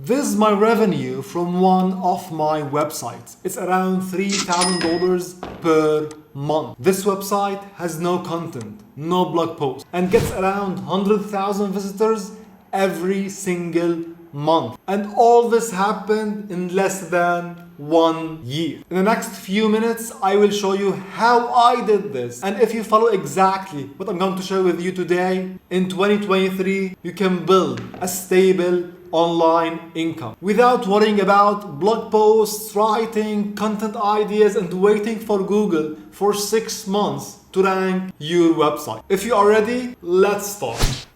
This is my revenue from one of my websites. It's around $3,000 per month. This website has no content, no blog post, and gets around 100,000 visitors every single month. And all this happened in less than 1 year. In the next few minutes, I will show you how I did this. And if you follow exactly what I'm going to share with you today, in 2023, you can build a stable online income without worrying about blog posts, writing, content ideas, and waiting for Google for 6 months to rank your website. If you are ready, let's start.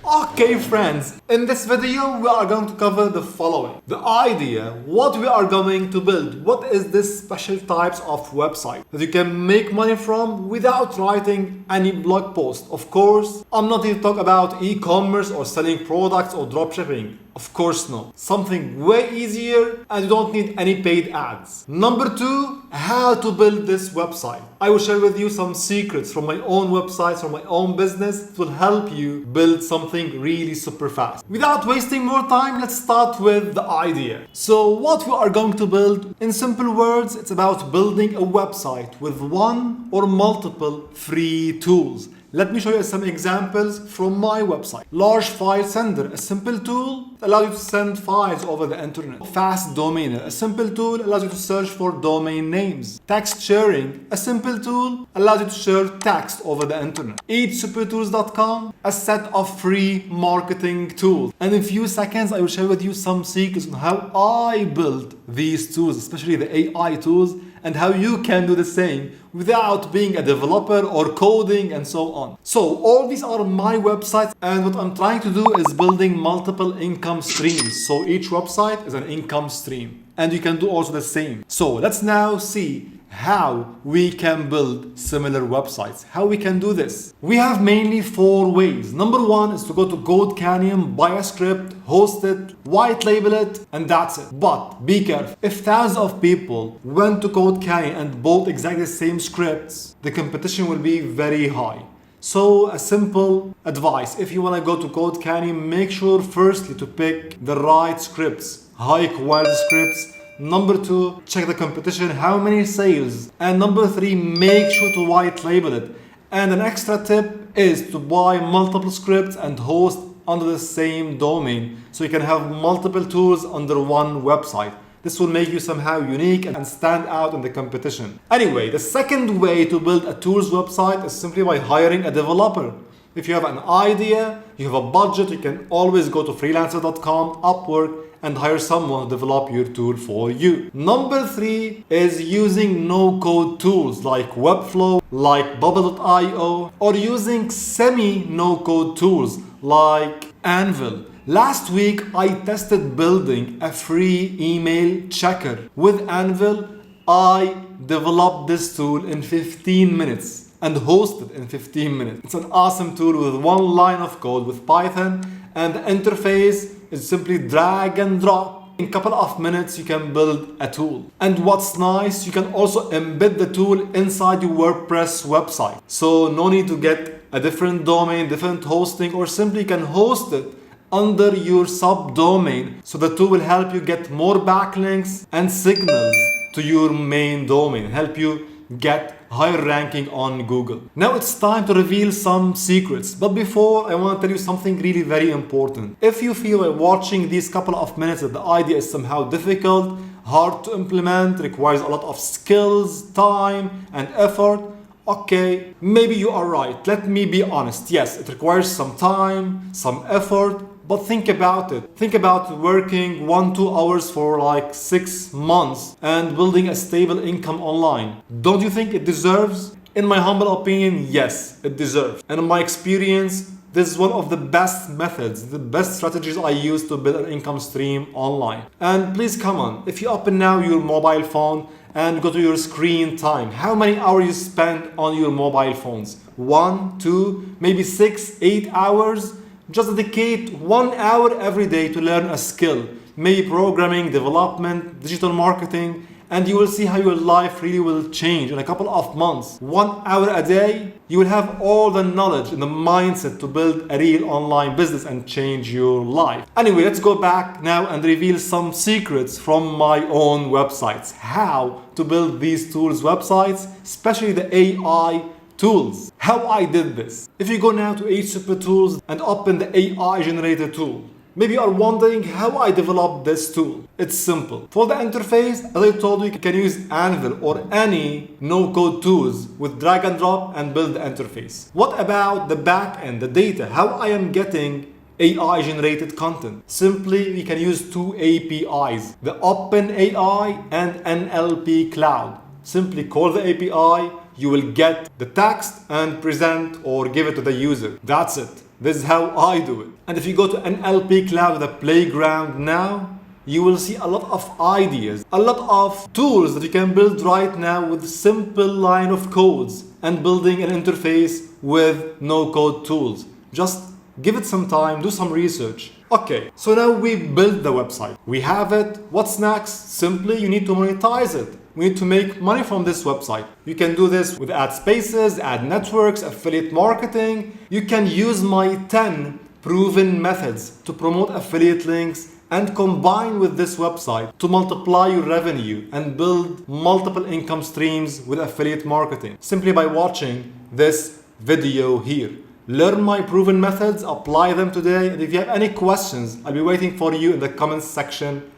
Okay friends, in this video we are going to cover the following. The idea, what we are going to build, what is this special types of website that you can make money from without writing any blog post. Of course, I'm not here to talk about e-commerce or selling products or dropshipping. Of course no. Something way easier and you don't need any paid ads. Number 2, how to build this website. I will share with you some secrets from my own websites, from my own business that will help you build something really super fast. Without wasting more time, let's start with the idea. So what we are going to build, in simple words, it's about building a website with one or multiple free tools. Let me show you some examples from my website. Large file sender, a simple tool that allows you to send files over the internet. Fast domainer, a simple tool allows you to search for domain names. Text sharing, a simple tool allows you to share text over the internet. EatSuperTools.com, a set of free marketing tools. And in a few seconds, I will share with you some secrets on how I built these tools, especially the AI tools, and how you can do the same without being a developer or coding and so on. So all these are my websites, and what I'm trying to do is building multiple income streams. So each website is an income stream, and you can do also the same. So let's now see how we can build similar websites, how we can do this. We have mainly 4 ways. Number 1 is to go to Code Canyon, buy a script, host it, white label it, and that's it. But be careful. If thousands of people went to Code Canyon and bought exactly the same scripts, the competition will be very high. So a simple advice, if you want to go to Code Canyon, make sure firstly to pick the right scripts, high quality scripts. Number 2, check the competition, how many sales. And number 3, make sure to white label it. And an extra tip is to buy multiple scripts and host under the same domain, so you can have multiple tools under one website. This will make you somehow unique and stand out in the competition. Anyway, the second way to build a tools website is simply by hiring a developer. If you have an idea, you have a budget, you can always go to freelancer.com, Upwork, and hire someone to develop your tool for you. Number 3 is using no-code tools like Webflow, like Bubble.io, or using semi-no-code tools like Anvil. Last week, I tested building a free email checker. With Anvil, I developed this tool in 15 minutes and hosted in 15 minutes. It's an awesome tool with 1 line of code with Python, and the interface is simply drag and drop. In a couple of minutes, you can build a tool. And what's nice, you can also embed the tool inside your WordPress website. So no need to get a different domain, different hosting, or simply can host it under your subdomain. So the tool will help you get more backlinks and signals to your main domain, help you get higher ranking on Google. Now it's time to reveal some secrets. But before, I want to tell you something really very important. If you feel like watching these couple of minutes that the idea is somehow difficult, hard to implement, requires a lot of skills, time, and effort, okay, maybe you are right. Let me be honest. Yes, it requires some time, some effort, but think about it. Think about working 1-2 hours for like 6 months and building a stable income online. Don't you think it deserves? In my humble opinion, yes, it deserves. And in my experience, this is one of the best methods, the best strategies I use to build an income stream online. And please come on, if you open now your mobile phone and go to your screen time, how many hours you spend on your mobile phones? 1, 2, maybe 6, 8 hours? Just dedicate 1 hour every day to learn a skill, maybe programming, development, digital marketing, and you will see how your life really will change in a couple of months. 1 hour a day, you will have all the knowledge and the mindset to build a real online business and change your life. Anyway, let's go back now and reveal some secrets from my own websites. How to build these tools websites, especially the AI tools. How I did this. If you go now to H Super Tools and open the AI generator tool, maybe you are wondering how I developed this tool. It's simple. For the interface, as I told you, you can use Anvil or any no-code tools with drag and drop and build the interface. What about the back end, the data? How I am getting AI generated content? Simply, we can use two APIs, the OpenAI and NLP Cloud. Simply call the API, you will get the text and present or give it to the user. That's it. This is how I do it. And if you go to NLP Cloud, the playground now, you will see a lot of ideas, a lot of tools that you can build right now with simple line of codes and building an interface with no-code tools. Just give it some time, do some research. Okay, so now we built the website. We have it. What's next? Simply, you need to monetize it. We need to make money from this website. You can do this with ad spaces, ad networks, affiliate marketing. You can use my 10 proven methods to promote affiliate links and combine with this website to multiply your revenue and build multiple income streams with affiliate marketing simply by watching this video here. Learn my proven methods, apply them today, and if you have any questions, I'll be waiting for you in the comments section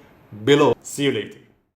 below. See you later.